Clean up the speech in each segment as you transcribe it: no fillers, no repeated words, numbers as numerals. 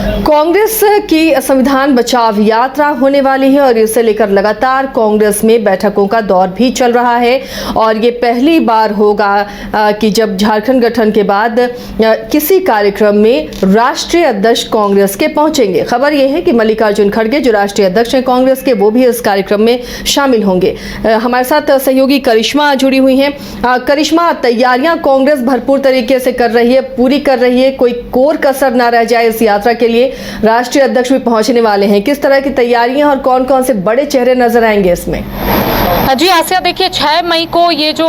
कांग्रेस की संविधान बचाव यात्रा होने वाली है और इसे लेकर लगातार कांग्रेस में बैठकों का दौर भी चल रहा है और ये पहली बार होगा कि जब झारखंड गठन के बाद किसी कार्यक्रम में राष्ट्रीय अध्यक्ष कांग्रेस के पहुंचेंगे। खबर यह है कि मल्लिकार्जुन खड़गे जो राष्ट्रीय अध्यक्ष हैं कांग्रेस के, वो भी इस कार्यक्रम में शामिल होंगे। हमारे साथ सहयोगी करिश्मा जुड़ी हुई हैं। करिश्मा, तैयारियां कांग्रेस भरपूर तरीके से कर रही है, पूरी कर रही है, कोई कोर कसर ना रह जाए इस यात्रा के लिए। राष्ट्रीय अध्यक्ष भी पहुंचने वाले हैं, किस तरह की तैयारियां और कौन कौन से बड़े चेहरे नजर आएंगे इसमें? जी आसिया, देखिए 6 मई को ये जो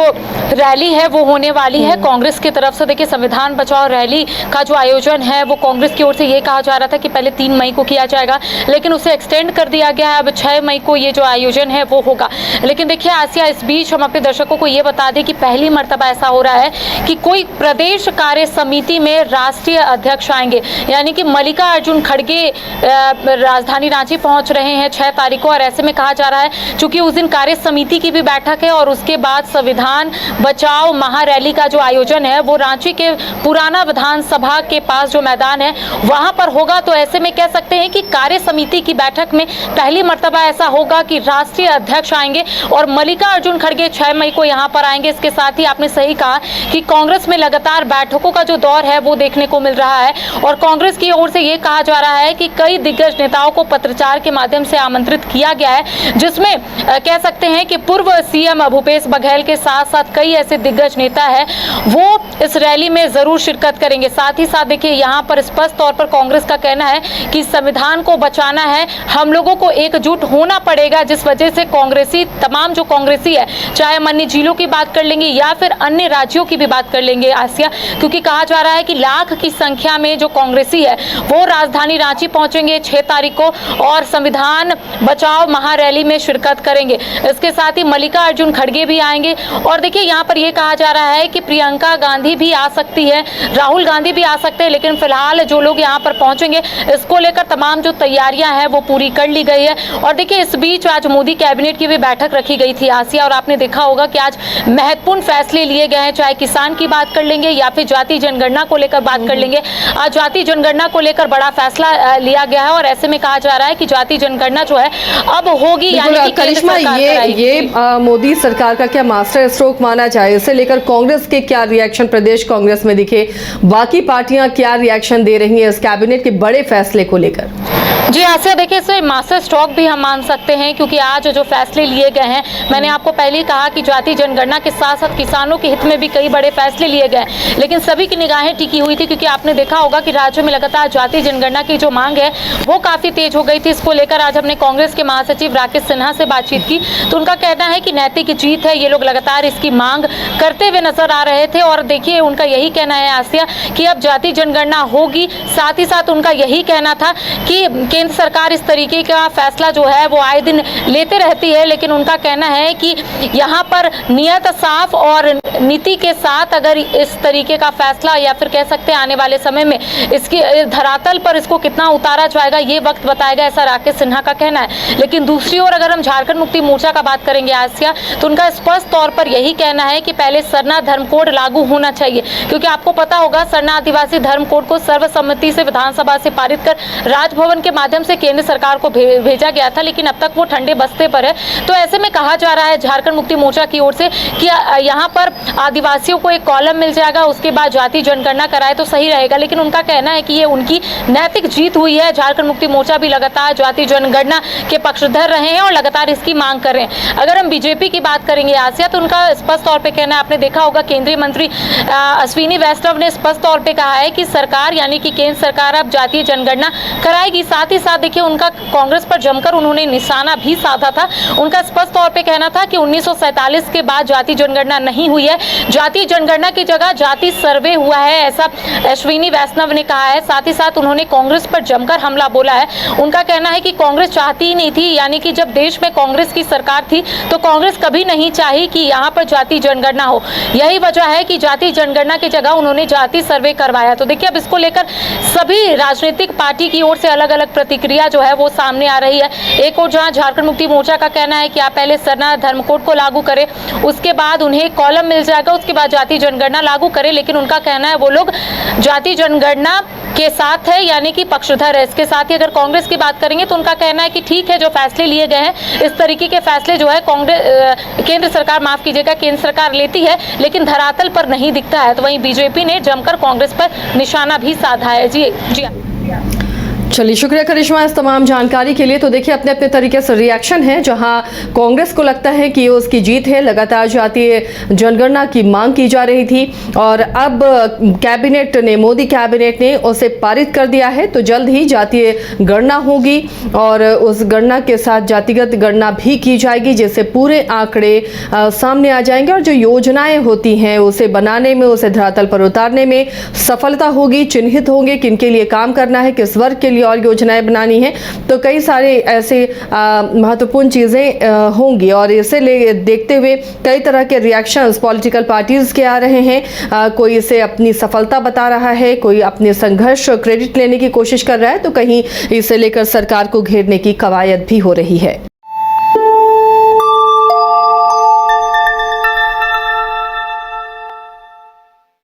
रैली है वो होने वाली है कांग्रेस की तरफ से। देखिए संविधान बचाओ रैली का जो आयोजन है वो कांग्रेस की ओर से ये कहा जा रहा था कि पहले 3 मई को किया जाएगा, लेकिन उसे एक्सटेंड कर दिया गया है। अब 6 मई को ये जो आयोजन है वो होगा। लेकिन देखिए आसिया, इस बीच हम अपने दर्शकों को ये बता दें कि पहली मर्तबा ऐसा हो रहा है कि कोई प्रदेश कार्य समिति में राष्ट्रीय अध्यक्ष आएंगे, यानी कि मल्लिकार्जुन खड़गे राजधानी रांची पहुंच रहे हैं 6 तारीख को। और ऐसे में कहा जा रहा है चूंकि उस दिन कार्य समिति की भी बैठक है और उसके बाद संविधान बचाओ महारैली का जो आयोजन है वो रांची के पुराना विधानसभा के पास जो मैदान है वहां पर होगा। तो ऐसे में कह सकते हैं कि कार्य समिति की बैठक में पहली मर्तबा ऐसा होगा कि राष्ट्रीय अध्यक्ष आएंगे और मल्लिकार्जुन खड़गे 6 मई को यहां पर आएंगे। इसके साथ ही आपने सही कहा कि कांग्रेस में लगातार बैठकों का जो दौर है वो देखने को मिल रहा है और कांग्रेस की ओर से ये कहा जा रहा है कि कई दिग्गज नेताओं को पत्रचार के माध्यम से आमंत्रित किया गया है, जिसमें कह सकते हैं कि पूर्व सीएम भूपेश बघेल के साथ साथ कई ऐसे दिग्गज नेता हैं वो इस रैली में जरूर शिरकत करेंगे। साथ ही साथ देखिए यहाँ पर स्पष्ट तौर पर कांग्रेस का कहना है कि संविधान को बचाना है, हम लोगों को एकजुट होना पड़ेगा, जिस वजह से कांग्रेसी तमाम जो कांग्रेसी है, चाहे हम अन्य जिलों की बात कर लेंगे या फिर अन्य राज्यों की भी बात कर लेंगे आसिया, क्योंकि कहा जा रहा है कि लाख की संख्या में जो कांग्रेसी है वो राजधानी रांची पहुंचेंगे 6 तारीख को और संविधान बचाओ महारैली में शिरकत करेंगे। इसके साथ ही मल्लिकार्जुन खड़गे भी आएंगे और देखिए यहाँ पर यह कहा जा रहा है कि प्रियंका गांधी भी आ सकती है, राहुल गांधी भी आ सकते हैं, लेकिन फिलहाल जो लोग यहाँ पर पहुंचेंगे इसको लेकर तमाम जो तैयारियां हैं वो पूरी कर ली गई है। और देखिए इस बीच आज मोदी कैबिनेट की भी बैठक रखी गई थी आसिया और आपने देखा होगा कि आज महत्वपूर्ण फैसले लिए गए हैं, चाहे किसान की बात कर लेंगे या फिर जाति जनगणना को लेकर बात कर लेंगे। आज जाति जनगणना को लेकर बड़ा फैसला लिया गया है और ऐसे में कहा जा रहा है कि जाति जनगणना जो है अब होगी। यानी करिश्मा, ये मोदी सरकार का क्या मास्टर स्ट्रोक माना जाए? इसे लेकर कांग्रेस के क्या रिएक्शन प्रदेश कांग्रेस में दिखे, बाकी पार्टियां क्या रिएक्शन दे रही हैं इस कैबिनेट के बड़े फैसले को लेकर? जी आसिया, देखिए इसे मास्टर स्ट्रोक भी हम मान सकते हैं क्योंकि आज जो फैसले लिए गए हैं, मैंने आपको पहले ही कहा कि जाति जनगणना के साथ साथ किसानों के हित में भी कई बड़े फैसले लिए गए, लेकिन सभी की निगाहें टिकी हुई थी क्योंकि आपने देखा होगा कि राज्य में लगातार जाति जनगणना की जो मांग है वो काफी तेज हो गई थी। इसको लेकर आज हमने कांग्रेस के महासचिव राकेश सिन्हा से बातचीत की तो उनका कहना है कि नैतिक जीत है, ये लोग लगातार इसकी मांग करते हुए नजर आ रहे थे। और देखिए उनका यही कहना है आसिया कि अब जाति जनगणना होगी। साथ ही साथ उनका यही कहना था कि केंद्र सरकार इस तरीके का फैसला जो है वो आए दिन लेते रहती है, लेकिन उनका कहना है कि यहाँ पर नियत साफ और नीति के साथ अगर इस तरीके का फैसला या फिर कह सकते हैं आने वाले समय में इसकी धरातल पर इसको कितना उतारा जाएगा ये वक्त बताएगा, ऐसा राकेश सिन्हा का कहना है। लेकिन दूसरी ओर अगर हम झारखंड मुक्ति मोर्चा का बात करेंगे आसिया तो उनका स्पष्ट तौर पर यही कहना है कि पहले सरना धर्म कोड लागू होना चाहिए, क्योंकि आपको पता होगा सरना आदिवासी धर्म कोड को सर्वसम्मति से विधानसभा से पारित कर राजभवन के माध्यम से केंद्र सरकार को भेजा गया था, लेकिन अब तक वो ठंडे बस्ते पर है। तो ऐसे में कहा जा रहा है झारखंड मुक्ति मोर्चा की ओर से कि यहाँ पर आदिवासियों को एक कॉलम मिल जाएगा, उसके बाद जाति जनगणना कराए तो सही रहेगा। लेकिन उनका कहना है कि ये उनकी नैतिक जीत हुई है। झारखंड मुक्ति मोर्चा भी लगातार जाति जनगणना के पक्षधर रहे हैं और लगातार इसकी मांग कर रहे हैं। अगर हम बीजेपी की बात करेंगे आसिया तो उनका स्पष्ट तौर पे कहना है, आपने देखा होगा केंद्रीय मंत्री अश्विनी वैष्णव ने स्पष्ट तौर पे कहा है कि सरकार यानी कि केंद्र सरकार अब जातीय जनगणना कराएगी। साथ ही साथ देखिए उनका कांग्रेस पर जमकर उन्होंने निशाना भी साधा था। उनका स्पष्ट तौर पे कहना था कि 1947 के बाद जाति जनगणना नहीं हुई है, जाति जनगणना की जगह जाति सर्वे हुआ है, ऐसा अश्विनी वैष्णव ने कहा है। साथ ही साथ उन्होंने कांग्रेस पर जमकर हमला बोला है। उनका कहना है कि कांग्रेस चाहती ही नहीं थी, यानी कि जब देश में कांग्रेस की सरकार थी तो कांग्रेस कभी नहीं चाही कि यहाँ पर जाति जनगणना हो। यही वजह है कि जाति जनगणना की जगह उन्होंने जाति सर्वे करवाया। तो देखिए अब इसको लेकर सभी राजनीतिक पार्टी की ओर से अलग अलग प्रतिक्रिया जो है वो सामने आ रही है। एक और जहां झारखंड मुक्ति मोर्चा का कहना है कि आप पहले सरना धर्म कोड को लागू करें, उसके बाद उन्हें कॉलम मिल जाएगा, उसके बाद जाति जनगणना लागू करें, लेकिन उनका कहना है वो लोग जाति जनगणना के साथ है, यानी कि पक्षधर है। इसके साथ ही अगर कांग्रेस की बात करेंगे तो उनका कहना है कि ठीक है, जो फैसले लिए गए हैं इस तरीके के फैसले जो है केंद्र सरकार, माफ कीजिएगा, केंद्र सरकार लेती है, लेकिन धरातल पर नहीं दिखता है। तो वहीं बीजेपी ने जमकर कांग्रेस पर निशाना भी साधा है। जी चलिए, शुक्रिया करिश्मा इस तमाम जानकारी के लिए। तो देखिए, अपने अपने तरीके से रिएक्शन है। जहां कांग्रेस को लगता है कि ये उसकी जीत है, लगातार जातीय जनगणना की मांग की जा रही थी और अब कैबिनेट ने, मोदी कैबिनेट ने उसे पारित कर दिया है। तो जल्द ही जातीय गणना होगी और उस गणना के साथ जातिगत गणना भी की जाएगी, जिससे पूरे आंकड़े सामने आ जाएंगे और जो योजनाएं होती हैं उसे बनाने में, उसे धरातल पर उतारने में सफलता होगी। चिन्हित होंगे किन के लिए काम करना है, किस वर्ग के लिए और योजनाएं बनानी है। तो कई सारे ऐसे महत्वपूर्ण चीजें होंगी और इसे देखते हुए कई तरह के रिएक्शंस पॉलिटिकल पार्टीज के आ रहे हैं। कोई इसे अपनी सफलता बता रहा है, कोई अपने संघर्ष क्रेडिट लेने की कोशिश कर रहा है, तो कहीं इसे लेकर सरकार को घेरने की कवायद भी हो रही है।